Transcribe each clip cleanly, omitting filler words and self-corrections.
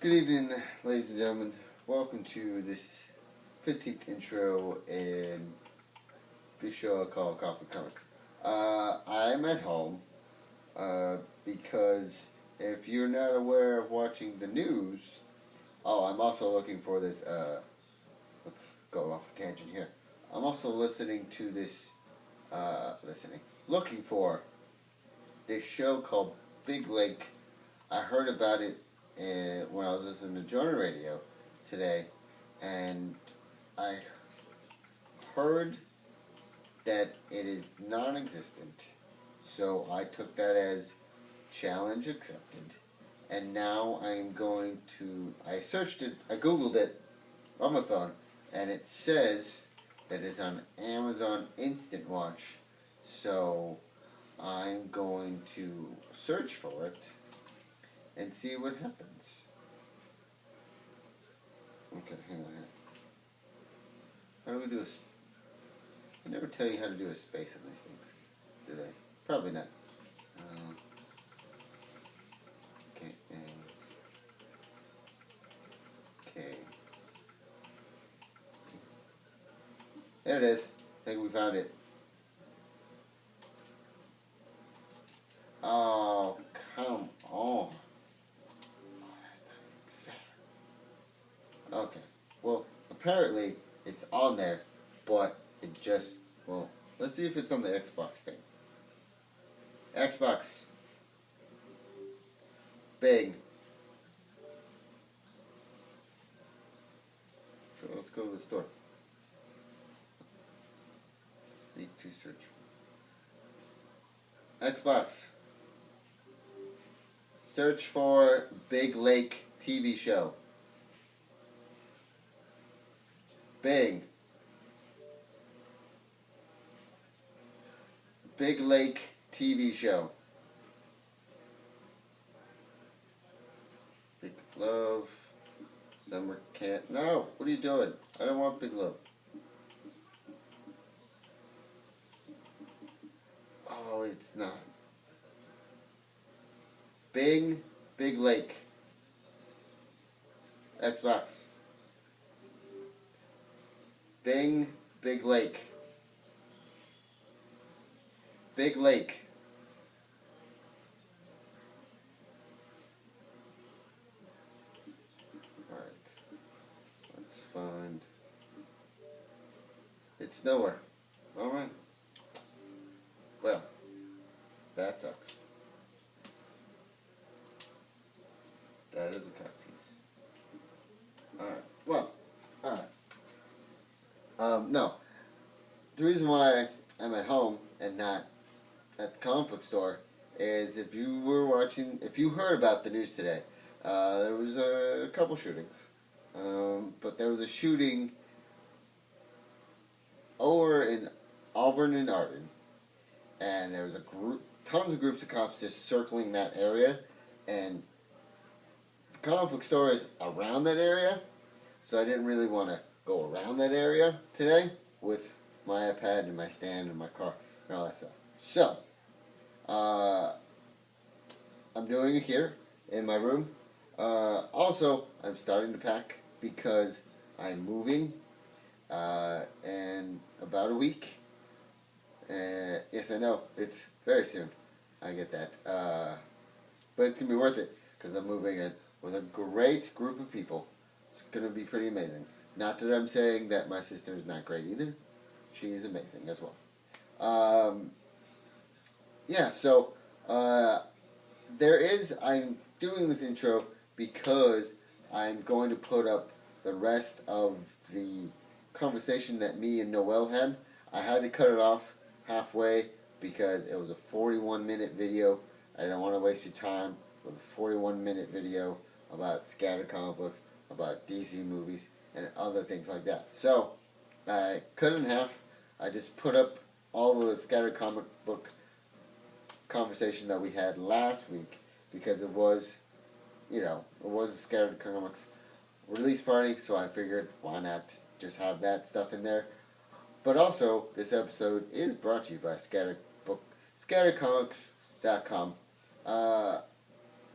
Good evening, ladies and gentlemen. Welcome to this 15th intro in the show I call Coffee Comics. I'm at home because if you're not aware of watching the news, I'm also looking for this, let's go off a tangent here. I'm also listening to this, looking for this show called Big Lake. I heard about it when I was listening to Journal Radio today, and I heard that it is non-existent. So I took that as challenge accepted, and now I'm going to. I searched it. I googled it on my phone, and it says that it's on Amazon Instant Watch. So I'm going to search for it and see what happens. Okay, hang on here. How do we do this? They never tell you how to do a space on these things, do they? Probably not. Okay, okay. There it is. I think we found it. Oh, come on. Okay, well, apparently it's on there, but it just, well, let's see if it's on the Xbox thing. Xbox. Big. Sure, let's go to the store. Speak to search. Xbox. Search for Big Lake TV show. Big Lake TV show. Big Love. Summer Camp. No, what are you doing? I don't want Big Love. Oh, it's not. Big Lake. Xbox. Big Lake. Big Lake. Alright. Let's find. It's nowhere. Alright. Well, that sucks. That is a cocktease. Alright. Well, alright. No. The reason why I'm at home and not at the comic book store is if you heard about the news today, there was a couple shootings. But there was a shooting over in Auburn and Arden, and there was tons of groups of cops just circling that area, and the comic book store is around that area, so I didn't really want to go around that area today with my iPad and my stand and my car and all that stuff. So, I'm doing it here in my room. Also, I'm starting to pack because I'm moving in about a week. Yes, I know, it's very soon. I get that. But it's going to be worth it because I'm moving in with a great group of people. It's going to be pretty amazing. Not that I'm saying that my sister is not great either. She is amazing as well. I'm doing this intro because I'm going to put up the rest of the conversation that me and Noel had. I had to cut it off halfway because it was a 41-minute video. I didn't want to waste your time with a 41-minute video about scattered comic books, about DC movies, and other things like that. So, I cut it in half. I just put up all of the scattered comic book conversation that we had last week because it was a scattered comics release party, so I figured why not just have that stuff in there. But also, this episode is brought to you by scatteredcomics.com.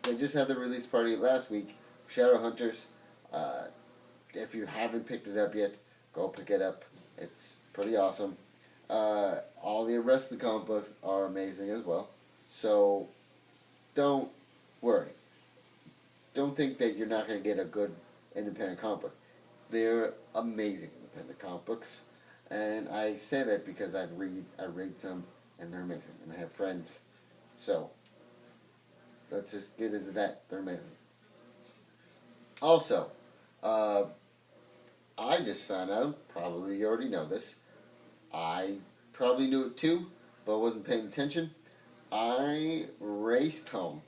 They just had the release party last week Shadowhunters. If you haven't picked it up yet, go pick it up. It's pretty awesome. All the rest of the comic books are amazing as well. So don't worry. Don't think that you're not going to get a good independent comic book. They're amazing independent comic books. And I say that because I read some, and they're amazing. And I have friends. So, let's just get into that. They're amazing. Also, I just found out, probably you already know this, I probably knew it too, but wasn't paying attention. I raced home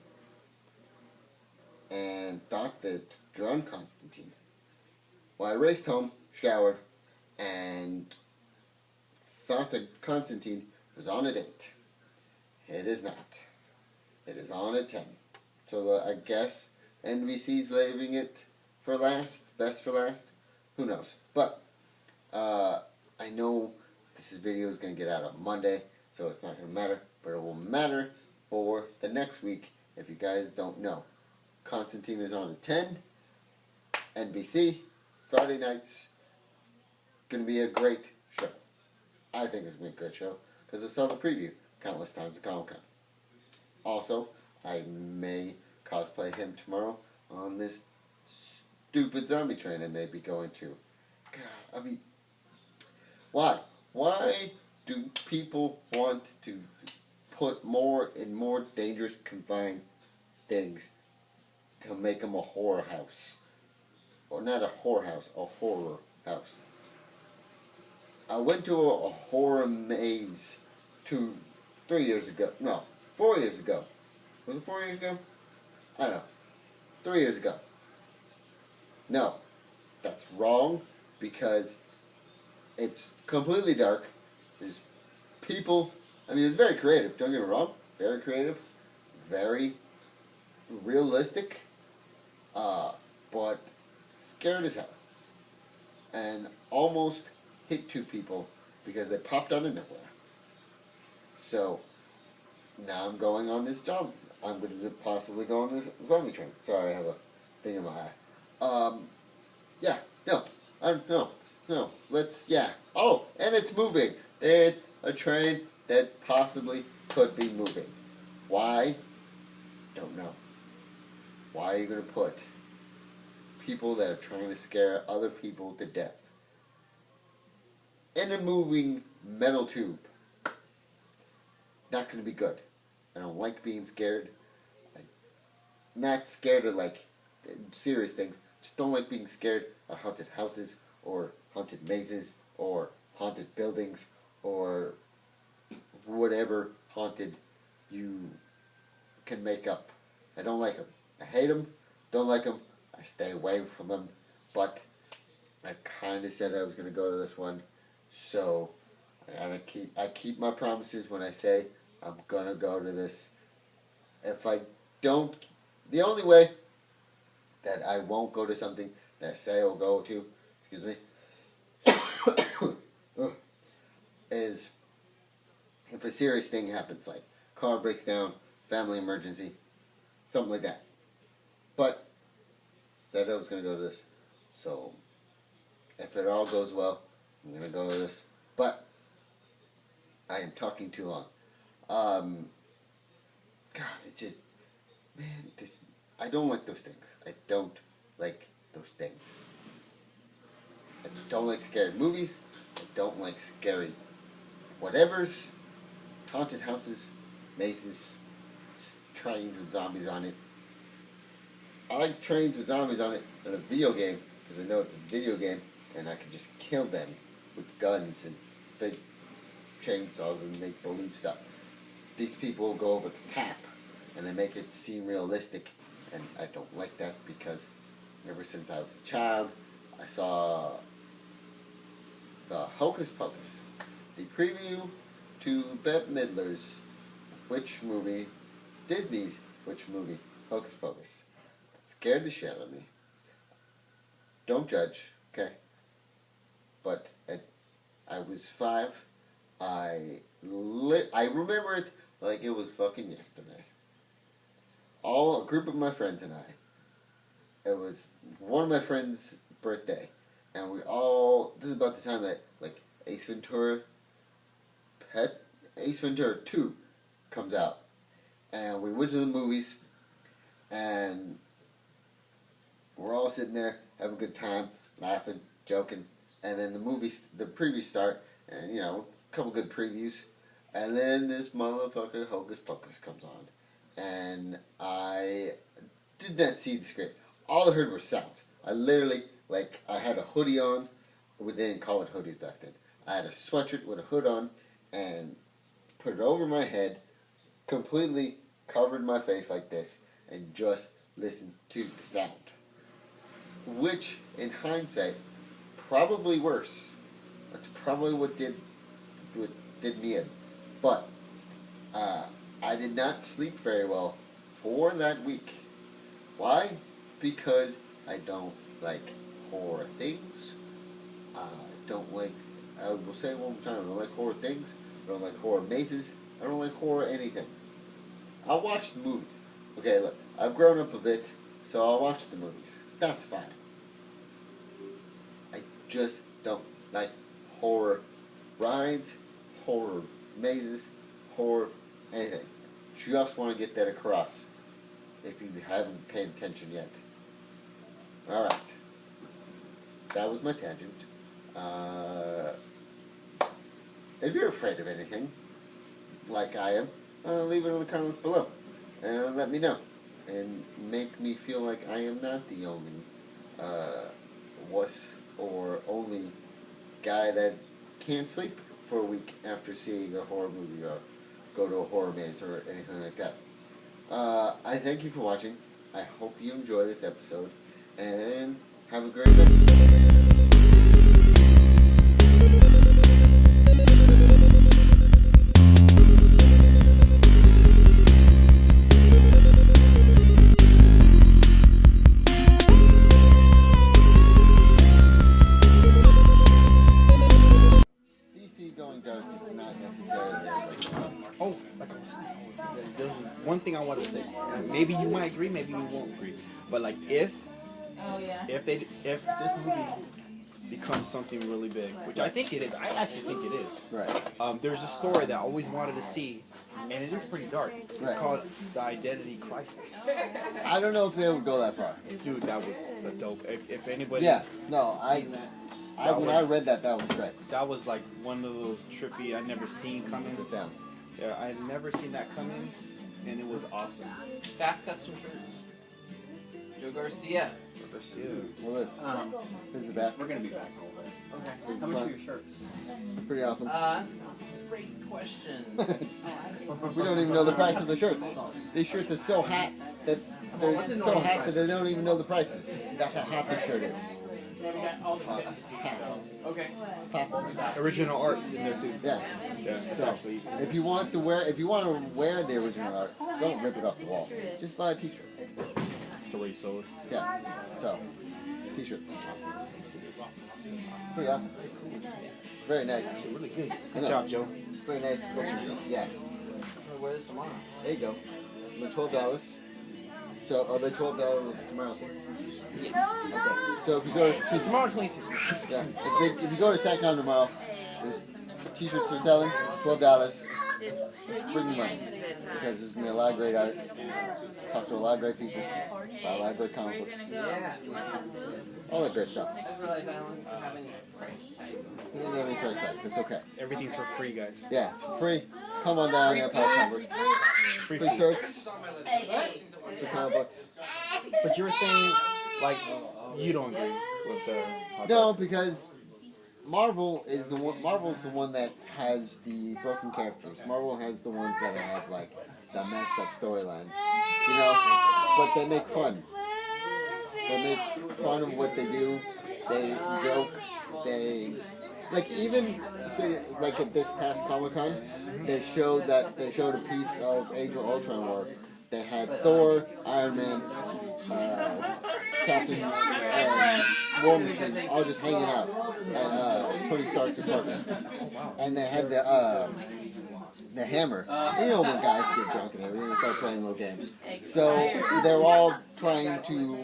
and thought that drawn Constantine. Well, I raced home, showered, and thought that Constantine was on a date. It is not. It is on a 10. So I guess NBC's leaving it for last, best for last. Who knows? But I know this video is going to get out on Monday, so it's not going to matter. But it will matter for the next week if you guys don't know. Constantine is on at 10. NBC, Friday nights. Going to be a great show. I think it's going to be a great show because I saw the preview countless times at Comic-Con. Also, I may cosplay him tomorrow on this stupid zombie train I may be going to. God, I mean, why? Why do people want to put more and more dangerous, confined things to make them a horror house? Or not a horror house, a horror house. I went to a horror maze 3 years ago. No, 4 years ago. Was it 4 years ago? I don't know. 3 years ago. No, that's wrong because it's completely dark. There's people. I mean, it's very creative. Don't get me wrong. Very creative. Very realistic. But scared as hell. And almost hit 2 people because they popped out of nowhere. So now I'm going on this job. I'm going to possibly go on this zombie train. Sorry, I have a thing in my eye. Yeah, no. Yeah. Oh, and it's moving. It's a train that possibly could be moving. Why? Don't know. Why are you going to put people that are trying to scare other people to death in a moving metal tube? Not going to be good. I don't like being scared. I'm not scared of like serious things. Just don't like being scared of haunted houses or haunted mazes or haunted buildings or whatever haunted you can make up. I don't like them. I hate them. Don't like them. I stay away from them. But I kind of said I was going to go to this one, so I keep my promises when I say I'm going to go to this. If I don't, the only way that I won't go to something that I say I'll go to, excuse me, is if a serious thing happens, like car breaks down, family emergency, something like that. But said I was going to go to this, so if it all goes well, I'm going to go to this. But I am talking too long. God, it just, man, I don't like those things. I don't like those things. I don't like scary movies. I don't like scary whatevers, haunted houses, mazes, trains with zombies on it. I like trains with zombies on it in a video game because I know it's a video game and I can just kill them with guns and big chainsaws and make believe stuff. These people go over the tap and they make it seem realistic, and I don't like that because ever since I was a child I saw Hocus Pocus, the preview to Bette Midler's Disney's which movie, Hocus Pocus. It scared the shit out of me. Don't judge, okay? But I was 5. I remember it like it was fucking yesterday. A group of my friends and I it was one of my friend's birthday, and this is about the time that, like, Ace Ventura 2 comes out. And we went to the movies, and we're all sitting there having a good time, laughing, joking, and then the previews start, and, a couple good previews, and then this motherfucker Hocus Pocus comes on, and I did not see the script. All I heard were sounds. I literally, I had a hoodie on. We didn't call it hoodies back then. I had a sweatshirt with a hood on, and put it over my head, completely covered my face like this, and just listened to the sound. Which, in hindsight, probably worse. That's probably what did me in. But I did not sleep very well for that week. Why? Because I don't like horror things. I will say it one more time, I don't like horror things. I don't like horror mazes. I don't like horror anything. I'll watch the movies. Okay, look, I've grown up a bit, so I'll watch the movies. That's fine. I just don't like horror rides, horror mazes, horror anything. Just want to get that across, if you haven't paid attention yet. Alright. That was my tangent. If you're afraid of anything, like I am, leave it in the comments below. And let me know. And make me feel like I am not the only wuss or only guy that can't sleep for a week after seeing a horror movie or go to a horror maze or anything like that. I thank you for watching. I hope you enjoy this episode. And have a great day. Going dark is not necessarily there's one thing I want to say. Maybe you might agree, maybe you won't agree. But if this movie becomes something really big, which I think it is, I actually think it is. Right. There's a story that I always wanted to see, and it is pretty dark. It's called The Identity Crisis. I don't know if they would go that far. Dude, that was a dope. If anybody. Yeah. No, when I read that was great. That was like one of those trippy I'd never seen coming. Down. Yeah, I'd never seen that coming, and it was awesome. Fast Custom Shirts. Joe Garcia. Well, here's the back. We're gonna be back a little bit. Okay. How much are your shirts? Pretty awesome. That's a great question. We don't even know the price of the shirts. These shirts are so hot that they don't even know the prices. That's how hot this shirt is. Okay. Original art's in there too. Yeah. Yeah. So if you want to wear the original art, don't rip it off the wall. Just buy a T-shirt. It's already sold. Yeah. So T-shirts. Pretty awesome. Very nice. Really good. Good job, Joe. Very nice. Yeah. I'll wear this tomorrow. There you go. The $12. So the $12 tomorrow. Yeah. Okay. So if you go to Tomorrow 22. yeah, if you go to SatCon tomorrow, there's T-shirts for selling, $12. Bring me money because there's gonna be a lot of great art. Talk to a lot of great people. Buy a lot of great comic books. Yeah. All that great stuff. I just realized I don't have any price tags. You don't have any price tag. That's okay. Everything's for free, guys. Yeah, it's free. Come on down here, Power Comics. Free Free shirts. Free comic books. But you were saying, you don't agree with the... No, because Marvel's the one that has the broken characters. Marvel has the ones that have the messed up storylines. But they make fun. They make fun of what they do. They joke. They even at this past Comic-Con, they showed a piece of Age of Ultron where they had Thor, Iron Man, Captain, and War Machine all just hanging out at Tony Stark's apartment, and they had the hammer. You know when guys get drunk and everything, they start playing little games. So they're all trying to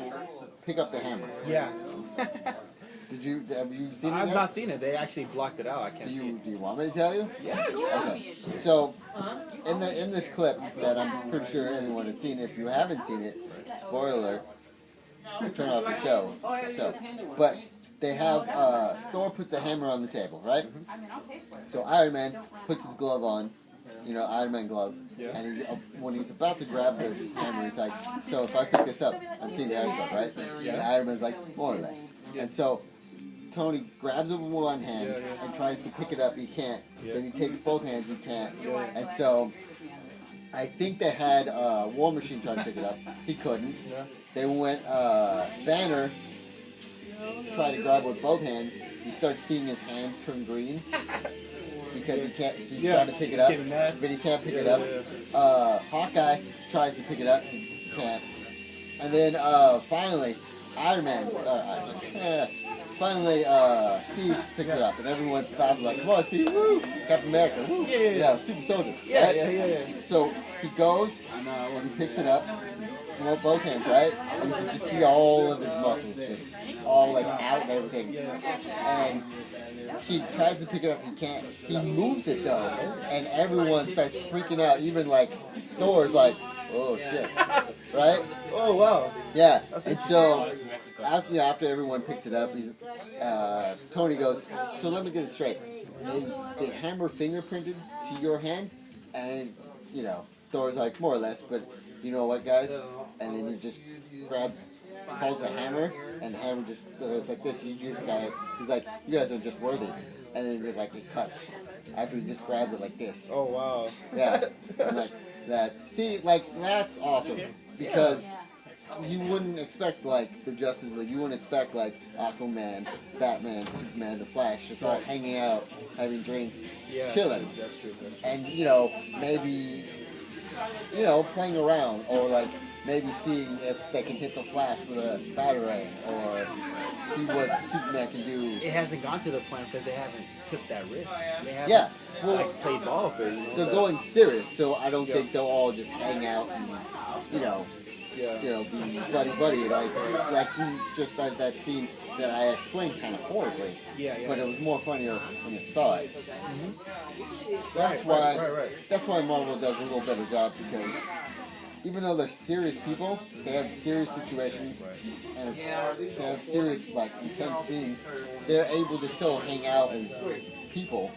pick up the hammer. Yeah. Have you seen it I've yet? not seen it. They actually blocked it out. I can't Do see it. you want me to tell you? Yeah. Okay. So, in this clip that I'm pretty sure everyone has seen, if you haven't seen it, spoiler alert, turn off the show. So, but they have Thor puts the hammer on the table, right? So Iron Man puts his glove on, Iron Man glove, and when he's about to grab the hammer, he's like, "So if I pick this up, I'm King Asgard, right?" And Iron Man's like, "More or less." And so Tony grabs it with one hand and tries to pick it up. He can't. Then he takes both hands. He can't. And so I think they had War Machine try to pick it up. He couldn't. They went Banner try to grab with both hands. You start seeing his hands turn green because he can't. So he's trying to pick it up, but he can't pick it up. Hawkeye tries to pick it up. He can't. And then finally, Iron Man. Finally, Steve picks it up, and everyone's clapping like, "Come on, Steve! Woo! Captain America! Woo! Super soldier!" Right? So he goes, and he picks it up, with both hands, right? And you can just see all of his muscles, just all like out and everything. And he tries to pick it up, he can't. He moves it though, and everyone starts freaking out. Even like Thor's like, "Oh shit!" Right? Oh wow. Yeah. And so after everyone picks it up, Tony goes, "So let me get it straight. Is the hammer fingerprinted to your hand?" And Thor's like, "More or less, but you know what, guys?" And then he just pulls the hammer, and the hammer just goes like this. You guys, he's like, "You guys are just worthy." And then it cuts after he just grabs it like this. Oh wow. Yeah. I'm like that. See, that's awesome because you wouldn't expect the Justice League. You wouldn't expect Aquaman, Batman, Superman, the Flash, just all hanging out, having drinks, chilling. That's true. And maybe playing around, or maybe seeing if they can hit the Flash with a batarang, or see what Superman can do. It hasn't gone to the point because they haven't took that risk. They haven't played ball for it. They're going serious, so I don't think they'll all just hang out and be buddy, just that scene that I explained kind of horribly. But it was more funnier when you saw it. That's why Marvel does a little better job, because even though they're serious people, they have serious situations and they have serious intense scenes. They're able to still hang out as people.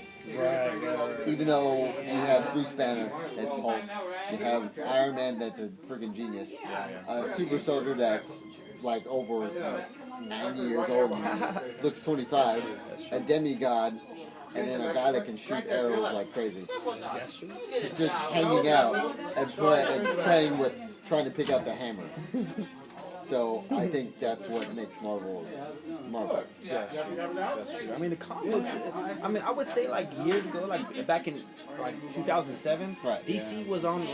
Even though you have Bruce Banner, that's Hulk. You have Iron Man, that's a freaking genius. A super soldier that's over 90 years old and looks 25. A demigod, and then a guy that can shoot arrows like crazy. Just hanging out and playing with, trying to pick out the hammer. So I think that's what makes Marvel. Yeah, that's true. I mean, the comic books. I would say years ago, back in 2007, DC was on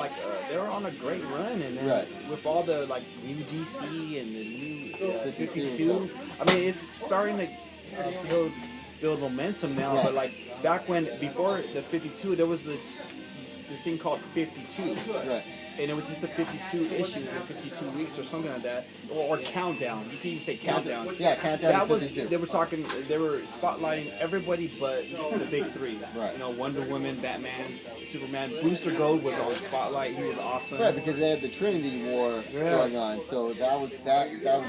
they were on a great run, and then with all the new DC and the new 52. I mean, it's starting to build momentum now. But back before the 52, there was this thing called 52. And it was just the 52 issues in 52 weeks or something like that, or countdown. You can even say countdown. Yeah, countdown. That was they were spotlighting everybody but the big three. Wonder Woman, Batman, Superman. Booster Gold was on spotlight. He was awesome. Right, because they had the Trinity War going on, so that was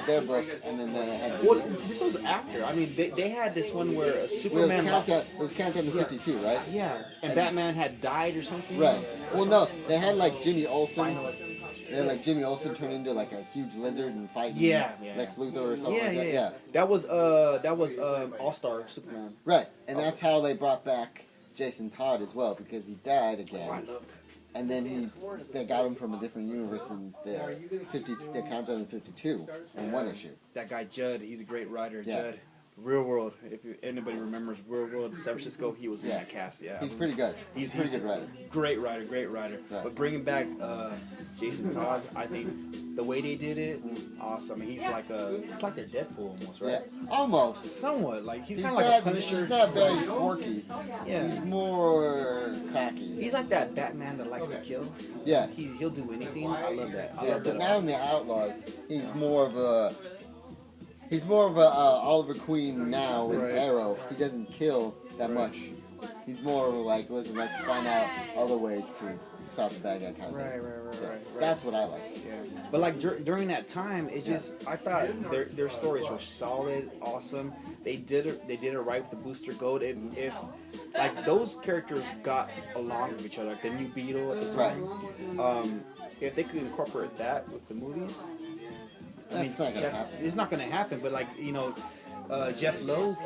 their book, and then they had. Well, this was after. I mean, they had this one where Superman. It was countdown to 52, right? Yeah, and Batman had died or something. Right. Well, no, they had Jimmy Olsen. They had Jimmy Olsen turn into a huge lizard and fight Lex Luthor or something like that. Yeah. That was All-Star Superman. Right, and that's how they brought back Jason Todd as well, because he died again. And then they got him from a different universe in the Countdown to 52 in one issue. That guy Judd, he's a great writer. Judd. Real World, if anybody remembers Real World, San Francisco, he was in that cast. Yeah, he's pretty good. He's a pretty good writer. Great writer. Right. But bringing back Jason Todd, I think the way they did it, awesome. He's like their Deadpool almost, right? Yeah, almost. Somewhat. He's kind of like a Punisher. He's not very quirky. Yeah. He's more cocky. He's like that Batman that likes to kill. Yeah. He'll do anything. I love that. But now in the Outlaws, he's more of a He's more of a Oliver Queen now in Right. Arrow. He doesn't kill that much. He's more like, listen, let's find out other ways to stop the bad guy kind of thing. So that's what I like. Yeah. But like during that time, it just I thought their stories were solid, awesome. They did it right with the Booster Gold. If like those characters got along with each other, like the new Beetle at the time, if they could incorporate that with the movies, That's not gonna happen. It's not gonna happen. But like Jeff Lowe,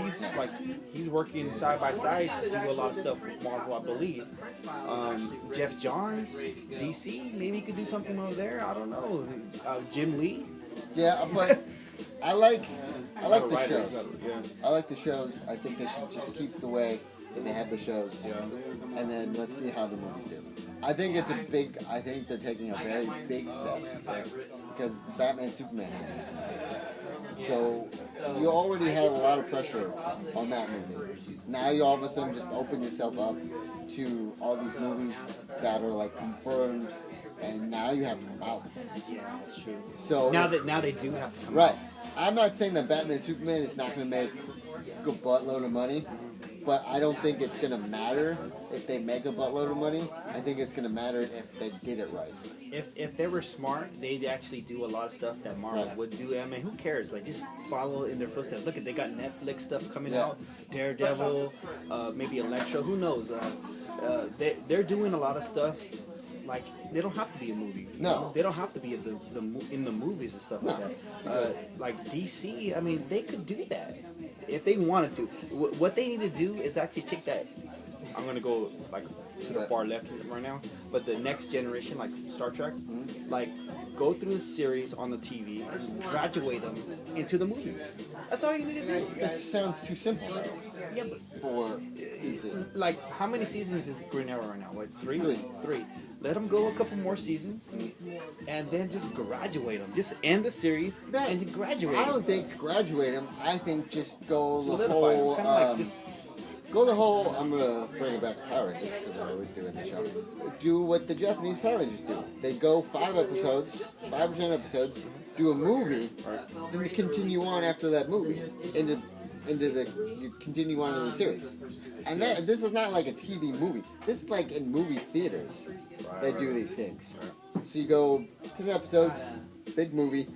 he's working side by side to do a lot of stuff with Marvel, I believe. Jeff Johns, DC, maybe he could do something over there. I don't know. Jim Lee. Yeah, but I like the shows. Yeah. I like the shows. I think they should just keep the way that they have the shows, and then let's see how the movies do. I think I think they're taking a very big step because Batman Superman. So you already had a lot of pressure on that movie. Now you all of a sudden just open yourself up to all these movies that are like confirmed, and now you have to come out. Yeah, that's true. So now they do have to come right. out. I'm not saying that Batman Superman is not going to make a buttload of money, but I don't think it's going to matter if they make a buttload of money. I think it's going to matter if they did it right. If they were smart, they'd actually do a lot of stuff that Marvel would do. I mean, who cares? Like, just follow in their footsteps. Look, they got Netflix stuff coming out, Daredevil, maybe Electro. Who knows? They're doing a lot of stuff. Like, they don't have to be a movie. No. They don't have to be in the movies and stuff like that. Like DC, I mean, they could do that if they wanted to. What they need to do is actually take that. I'm gonna go like to the far left right now, but the next generation, like Star Trek, like go through the series on the TV and graduate them into the movies. That's all you need to do. It sounds too simple though. Yeah, but For DC. like how many seasons is Green Arrow right now? What, three? Three. Let them go a couple more seasons, and then just graduate them. Just end the series and then graduate. I don't think graduate them. I think just go the Solidify whole. them. Kind of like just. Go the whole. I'm gonna bring it back to Power Rangers because I always do in the show. Do what the Japanese Power Rangers do. They go 5 episodes, 5 or 10 episodes. Do a movie, then they continue on after that movie into you continue on to the series. And this is not like a TV movie. This is like in movie theaters. They do these things. So you go 10 episodes, big movie,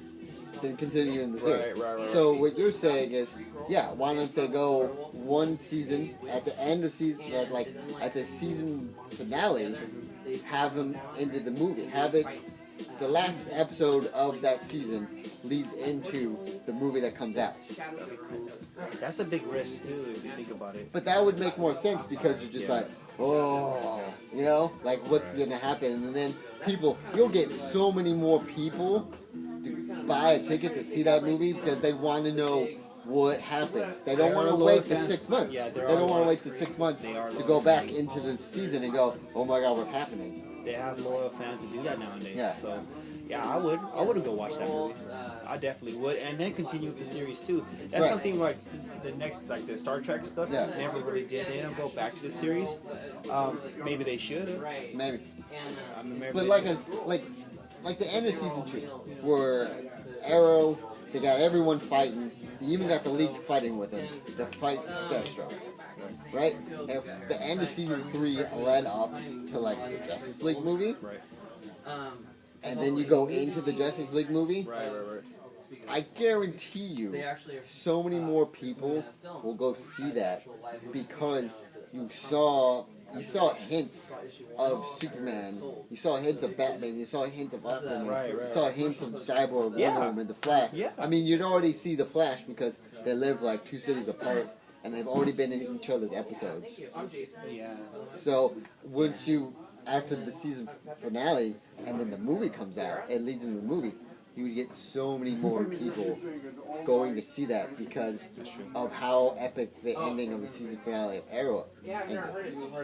then continue in the series. Right. So what you're saying is, why don't they go one season at the end of season, like at the season finale, have them into the movie, have it. The last episode of that season leads into the movie that comes out. That's a big risk too, if you think about it. But that would make more sense because you're just like, like what's gonna happen? And then you'll get so many more people to buy a ticket to see that movie because they want to know what happens. They don't want to wait the 6 months. Yeah, they don't want to wait the 6 months to go back into the season and go, oh my god, what's happening? They have loyal fans to do that nowadays. Yeah. So, yeah, I would go watch that movie. I definitely would, and then continue with the series too. That's something like the next, like the Star Trek stuff. Yeah. Never really did. They don't go back to the series. Maybe they should. Maybe. I mean, maybe But they like the end of season 2, where Arrow, they got everyone fighting. They even got the League fighting with them to fight Deathstroke. Right? If the end of season 3 led up to like the Justice League movie, and then you go into the Justice League movie, I guarantee you, so many more people will go see that because you saw hints of Superman, you saw hints of Batman, you saw hints of Aquaman, you saw hints of Cyborg, Wonder Woman, the Flash. Yeah. I mean, you'd already see the Flash because they live like 2 cities apart, and they've already been in each other's episodes. Yeah. So once after the season finale, and then the movie comes out, it leads into the movie, you would get so many more people going to see that because of how epic the ending of the season finale of Arrow ended.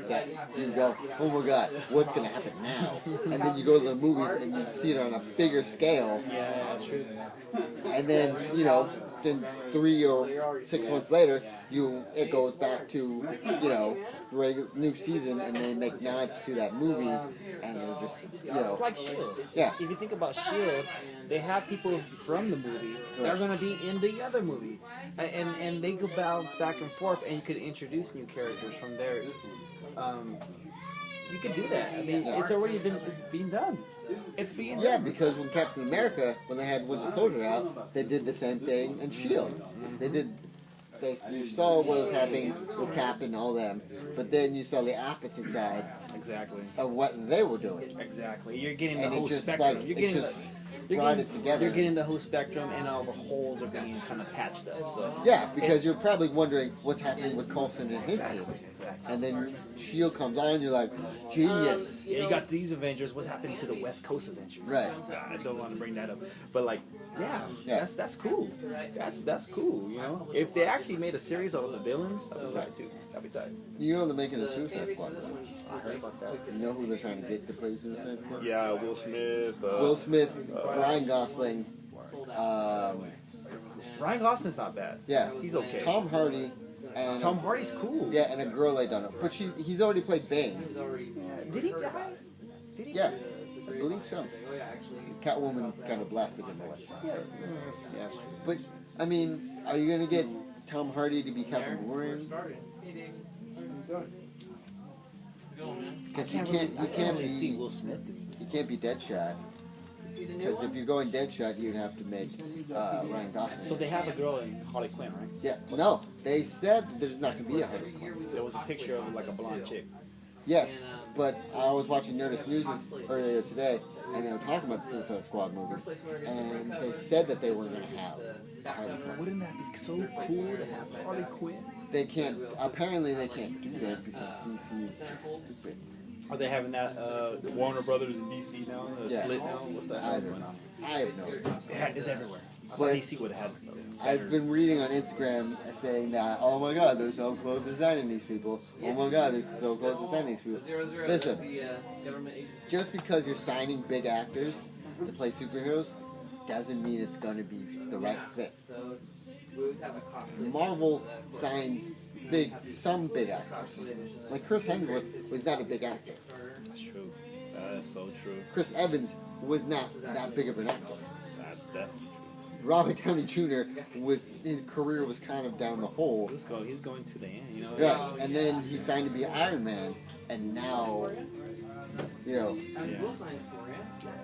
That you go, oh my god, what's going to happen now? And then you go to the movies and you see it on a bigger scale. Yeah, that's true. And then, then 3 or 6 months later, it goes back to, new season and they make nods to that movie, and they're just, you know. It's like Shield. Yeah. If you think about Shield, they have people from the movie that are going to be in the other movie, and they could bounce back and forth, and you could introduce new characters from there. You could do that. I mean, it's being done. It's being done. Yeah, because when Captain America, when they had Winter Soldier out, they did the same thing in Shield. You saw what was happening with Cap and all them, but then you saw the opposite side of what they were doing. Exactly. You're getting the And whole it just spectrum. like You're it getting just brought it together. You're getting the whole spectrum, and all the holes are being kind of patched up. So Yeah, because you're probably wondering what's happening with Coulson and his team. And then Shield comes on, you're like, genius. Yeah, you got these Avengers. What's happening to the West Coast Avengers? Right. I don't want to bring that up, but like, that's cool. That's cool. You know, if they actually made a series of the villains, that'd be tight too. That'd be tight. You know they're making a Suicide Squad. I heard about that. You know who they're trying to get to play Suicide Squad? Yeah, Will Smith. Will Smith, Ryan Gosling. Ryan Gosling's not bad. Yeah, he's okay. Tom Hardy. And Tom Hardy's cool. Yeah, and a girl I don't know, but he's already played Bane. Did he die? Did he? Yeah, I believe so. Catwoman kind of blasted him away. Yeah. But I mean, are you gonna get Tom Hardy to be Captain Boomerang? Because he can't be. See Will Smith. He can't be Deadshot. Because if you're going Deadshot, you'd have to make Ryan Gosling. So they have a girl in Harley Quinn, right? Yeah. No, they said there's not going to be a Harley Quinn. There was a picture of like a blonde chick. Yes, but I was watching Nerdist News earlier today, and they were talking about the Suicide Squad movie, and they said that they were going to have a Harley Quinn. Wouldn't that be so cool to have Harley Quinn? They can't. Apparently, they can't do that because DC is too stupid. Are they having that Warner Brothers and DC now? Split now? What the hell is going on? I have no idea. It's everywhere. But DC would have had. I've been reading on Instagram saying that, oh my God, they're so close to signing these people. Oh my God, they're so close to signing these people. Listen, just because you're signing big actors to play superheroes doesn't mean it's going to be the right fit. Marvel signs some big actors. Like Chris Hemsworth was not a big actor. That's true. That is so true. Chris Evans was not that big of an actor. That's definitely true. Robert Downey Jr. his career was kind of down the hole. He's going to the end, you know. Right, and then he signed to be Iron Man, and now, you know. Yeah.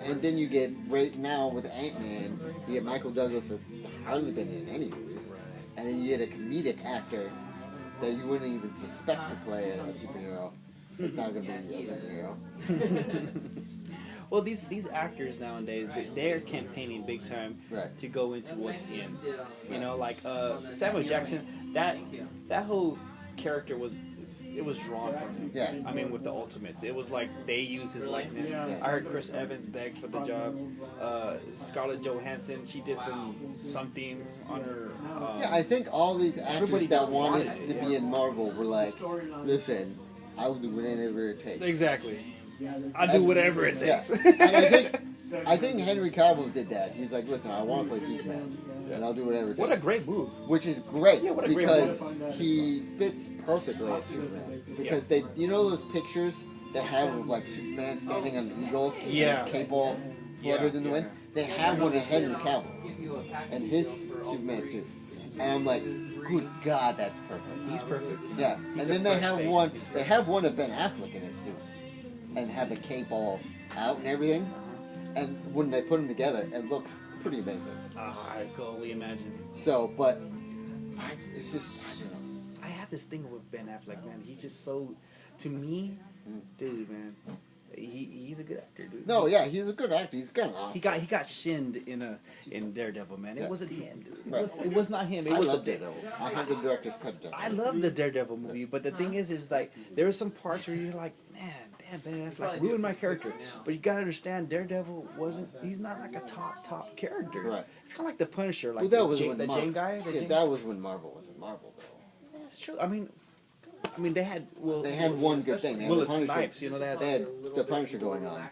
And then you get right now with Ant-Man, you get Michael Douglas that's hardly been in any movies, and then you get a comedic actor that you wouldn't even suspect to play a superhero. It's not going to be a superhero. Well, these actors nowadays, they're campaigning big time to go into what's in. You know, like Samuel Jackson, that whole character was drawn from him. Yeah. I mean, with the Ultimates, it was like they used his likeness. Yeah. I heard Chris Evans begged for the job. Scarlett Johansson, she did something on her. Yeah, I think all these actors that wanted to be in Marvel were like, listen, I will do whatever it takes. Exactly. I'll do whatever it takes. Yeah. And I think Henry Cavill did that. He's like, listen, I want to play Superman, and I'll do whatever it takes. What a great move. Which is great, Yeah, because he fits perfectly as Superman. Because you know those pictures that have of like Superman standing on the eagle, and his cape all fluttered in the wind? They have one of Henry Cavill and his Superman suit. And I'm like, good God, that's perfect. He's perfect. Yeah. And then they have one of Ben Affleck in his suit. And have the cape all out and everything. And when they put them together, it looks pretty amazing. I can only imagine. So, but it's just, I don't know. I have this thing with Ben Affleck, man. He's just so, to me, dude, man. He's a good actor, dude. No, yeah, he's a good actor. He's kind of awesome. He got shinned in Daredevil, man. It wasn't him, dude. Right. It was not him. I love Daredevil. I heard the director's cut Daredevil. I love the Daredevil movie, but the thing is like there were some parts where you're like, man, damn, Ben Affleck ruined my character. But you gotta understand, Daredevil he's not like a top character. Right. It's kind of like the Punisher, like Well, that was when Jane guy. That was when Marvel wasn't Marvel, though. That's true. I mean, they had one good thing. They had Willis the Punisher. Snipes, you know, they had the Punisher going on,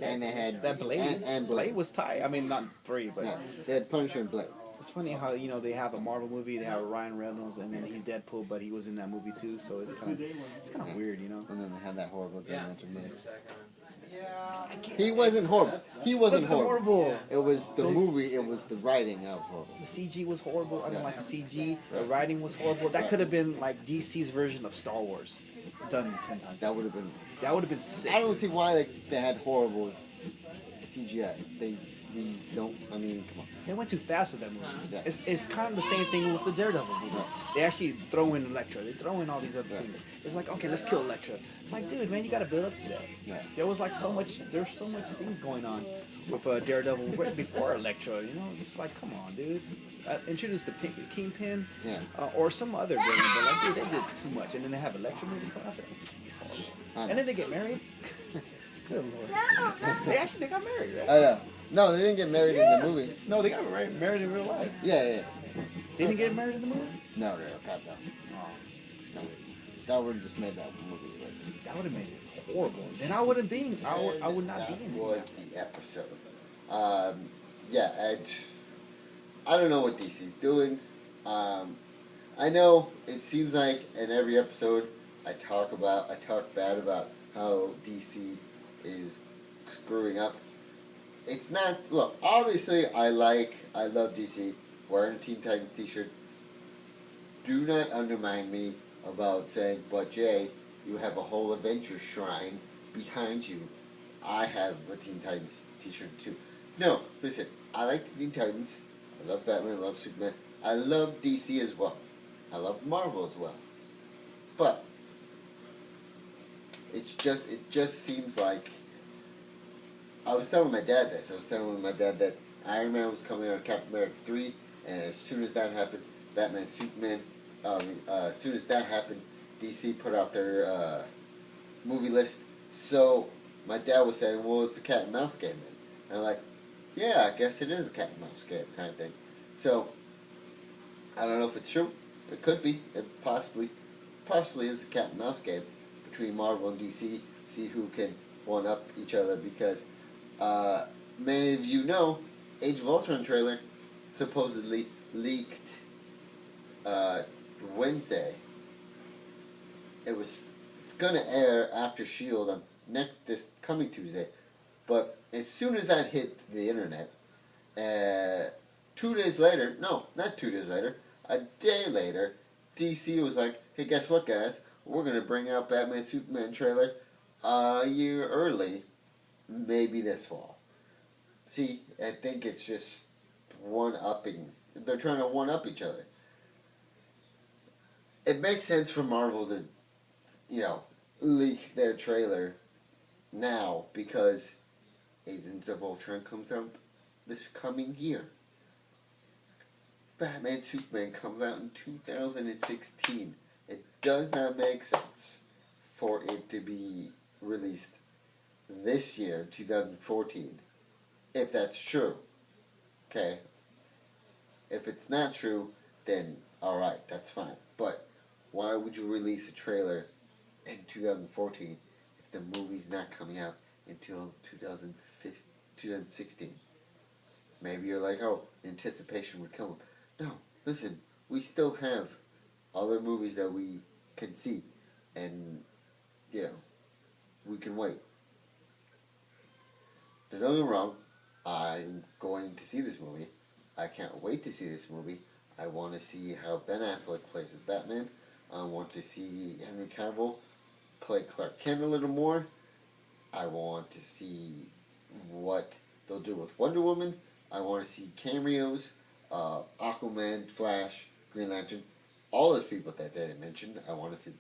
and they had that Blade. and Blade was tight. I mean, not free, but yeah, they had Punisher and Blade. It's funny how they have a Marvel movie, they have Ryan Reynolds, and then he's Deadpool, but he was in that movie too. So it's kind of weird, And then they had that horrible Green Lantern movie. Yeah. He wasn't horrible. He wasn't horrible. horrible. It was the movie. It was the writing that was horrible. The CG was horrible. I didn't Yeah. like the CG. The writing was horrible. That could have been like DC's version of Star Wars, done 10 times. That would have been. That would have been sick. I don't see why they had horrible CGI. They don't. I mean, come on. They went too fast with that movie. Yeah. It's kind of the same thing with the Daredevil movie. Right. They actually throw in Elektra. They throw in all these other things. It's like, okay, let's kill Elektra. It's like, dude, man, you got to build up to that. Yeah. There was like there's so much things going on with Daredevil right before Elektra. It's like, come on, dude. Introduce the Kingpin, Yeah. or some other villain, but like, dude, they did too much. And then they have Elektra movie come after. It's horrible. And then they get married. Good lord. They got married, right? I know. No, they didn't get married in the movie. No, they got married in real life. Yeah. They didn't get married in the movie? No, God, no. Oh, That would have just made that movie. Like, that would have made it horrible. Then I would not be into that. Was that. the episode. And I don't know what DC's doing. I know it seems like in every episode I talk bad about how DC is screwing up. It's not. Look, obviously, I love DC. Wearing a Teen Titans t-shirt. Do not undermine me about saying, but Jay, you have a whole Avengers shrine behind you. I have a Teen Titans t-shirt too. No, listen, I like the Teen Titans. I love Batman, I love Superman. I love DC as well. I love Marvel as well. But it just seems like I was telling my dad this. I was telling my dad that Iron Man was coming out of Captain America 3, and as soon as that happened, Batman, Superman, as soon as that happened, DC put out their movie list. So my dad was saying, well, it's a cat and mouse game then. And I'm like, yeah, I guess it is a cat and mouse game kind of thing. So I don't know if it's true. It could be. It possibly is a cat and mouse game between Marvel and DC. See who can one up each other, because many of you know, Age of Ultron trailer supposedly leaked Wednesday. It's gonna air after S.H.I.E.L.D. on this coming Tuesday, but as soon as that hit the internet, 2 days later, no, not 2 days later, a day later, DC was like, hey, guess what, guys? We're gonna bring out Batman Superman trailer a year early, maybe this fall. See, I think it's just one-upping. They're trying to one-up each other. It makes sense for Marvel to, leak their trailer now, because Agents of Ultron comes out this coming year. Batman Superman comes out in 2016. It does not make sense for it to be released this year, 2014, if that's true. Okay? If it's not true, then alright, that's fine. But why would you release a trailer in 2014 if the movie's not coming out until 2016? Maybe you're like, oh, anticipation would kill them. No, listen, we still have other movies that we can see, and, we can wait. Now, don't get me wrong, I'm going to see this movie. I can't wait to see this movie. I want to see how Ben Affleck plays as Batman. I want to see Henry Cavill play Clark Kent a little more. I want to see what they'll do with Wonder Woman. I want to see cameos, Aquaman, Flash, Green Lantern, all those people that they mentioned. I want to see.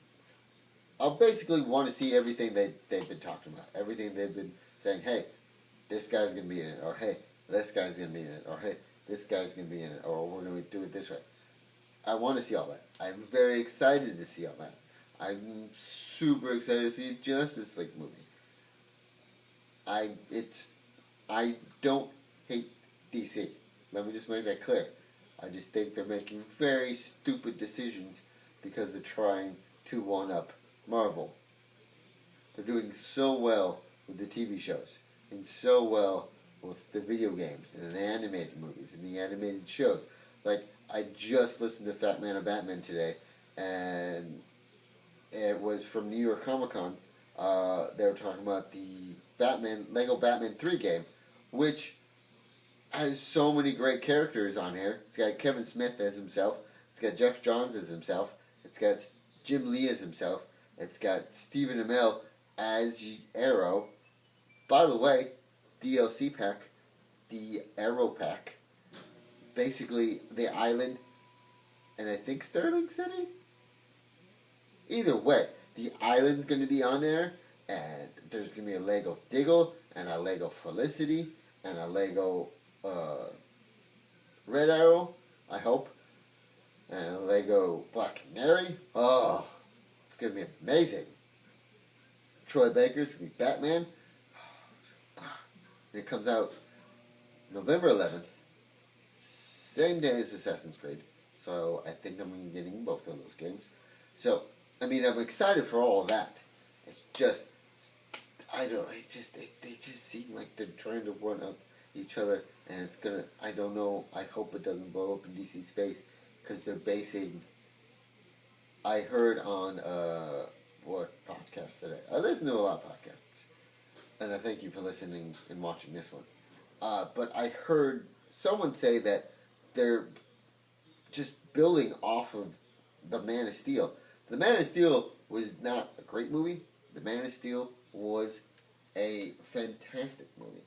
I basically want to see everything they've been talking about. Everything they've been saying, hey, this guy's going to be in it, or hey, this guy's going to be in it, or hey, this guy's going to be in it, or we're going to do it this way. I want to see all that. I'm very excited to see all that. I'm super excited to see Justice League movie. I don't hate DC. Let me just make that clear. I just think they're making very stupid decisions because they're trying to one-up Marvel. They're doing so well with the TV shows, and so well with the video games, and the animated movies, and the animated shows. Like, I just listened to Fat Man of Batman today, and it was from New York Comic Con. They were talking about the Lego Batman 3 game, which has so many great characters on here. It's got Kevin Smith as himself. It's got Jeff Johns as himself. It's got Jim Lee as himself. It's got Stephen Amell as Arrow. By the way, DLC pack, the Arrow pack, basically the island, and I think Sterling City? Either way, the island's going to be on there, and there's going to be a Lego Diggle, and a Lego Felicity, and a Lego Red Arrow, I hope, and a Lego Black Canary. Oh, it's going to be amazing. Troy Baker's going to be Batman. And it comes out November 11th, same day as Assassin's Creed. So I think I'm getting both of those games. So, I mean, I'm excited for all of that. It's just, I don't, they just seem like they're trying to one up each other, and it's gonna, I don't know, I hope it doesn't blow up in DC's face, because they're basing, I heard on, what podcast today? I listen to a lot of podcasts, and I thank you for listening and watching this one. But I heard someone say that they're just building off of The Man of Steel. The Man of Steel was not a great movie. The Man of Steel was a fantastic movie.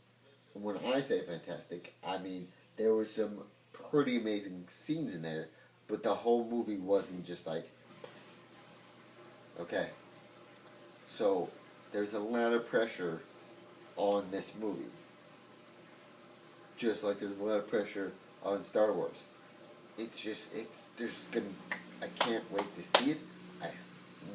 And when I say fantastic, I mean there were some pretty amazing scenes in there, but the whole movie wasn't just like, okay. So there's a lot of pressure on this movie. Just like there's a lot of pressure on Star Wars. I can't wait to see it. I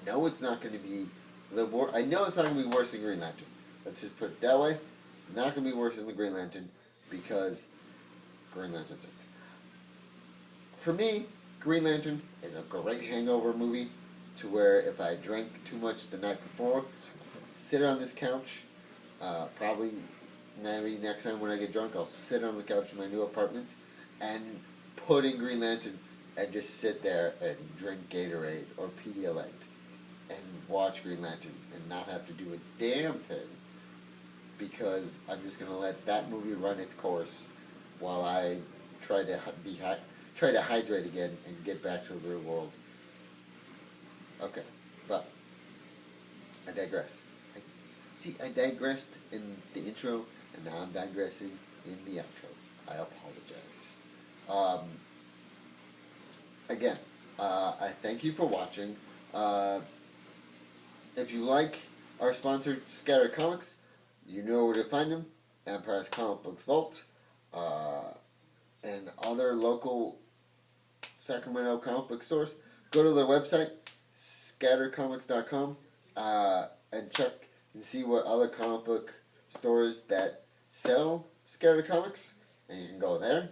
know it's not going to be I know it's not going to be worse than Green Lantern. Let's just put it that way. It's not going to be worse than the Green Lantern, because Green Lantern's it. For me, Green Lantern is a great hangover movie, to where if I drank too much the night before, I'd sit on this couch, probably maybe next time when I get drunk, I'll sit on the couch in my new apartment and put in Green Lantern and just sit there and drink Gatorade or Pedialyte and watch Green Lantern and not have to do a damn thing, because I'm just going to let that movie run its course while I try to hydrate again and get back to the real world. Okay, but I digress. I digressed in the intro, and now I'm digressing in the outro. I apologize. Again, I thank you for watching. If you like our sponsor, Scatter Comics, you know where to find them. Empire's Comic Books Vault, and other local Sacramento comic book stores. Go to their website, scattercomics.com, and check and see what other comic book stores that sell Scatter Comics, and you can go there.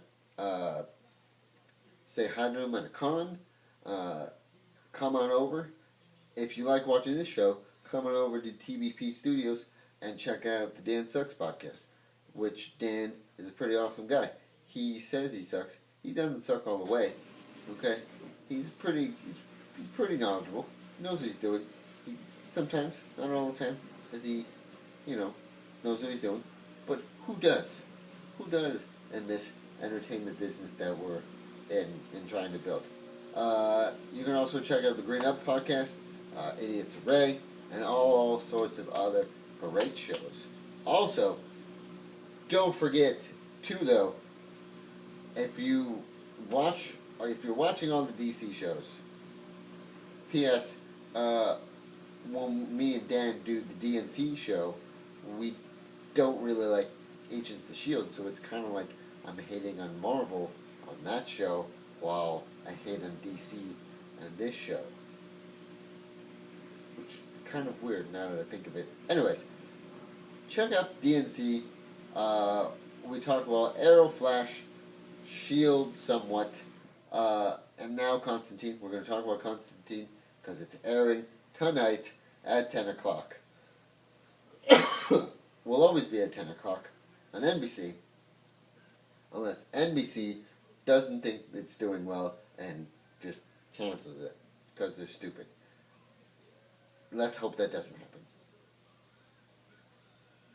Say hi to them at a con. Come on over. If you like watching this show, come on over to TBP Studios and check out the Dan Sucks podcast, which Dan is a pretty awesome guy. He says he sucks. He doesn't suck all the way. Okay? He's pretty knowledgeable. He knows what he's doing. Sometimes, not all the time, as he, knows what he's doing. But who does? Who does in this entertainment business that we're in trying to build? You can also check out the Green Up podcast, Idiots Array, and all sorts of other great shows. Also, don't forget, too, though, if you're watching all the DC shows, P.S., when me and Dan do the DNC show, we don't really like Agents of S.H.I.E.L.D., so it's kind of like I'm hating on Marvel on that show, while I hate on DC on this show. Which is kind of weird now that I think of it. Anyways, check out DNC. We talk about Arrow, Flash, S.H.I.E.L.D. somewhat, and now Constantine. We're going to talk about Constantine because it's airing tonight at 10 o'clock. Will always be at 10 o'clock on NBC, unless NBC doesn't think it's doing well and just cancels it because they're stupid. Let's hope that doesn't happen.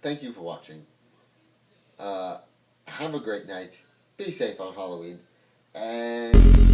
Thank you for watching. Have a great night. Be safe on Halloween. And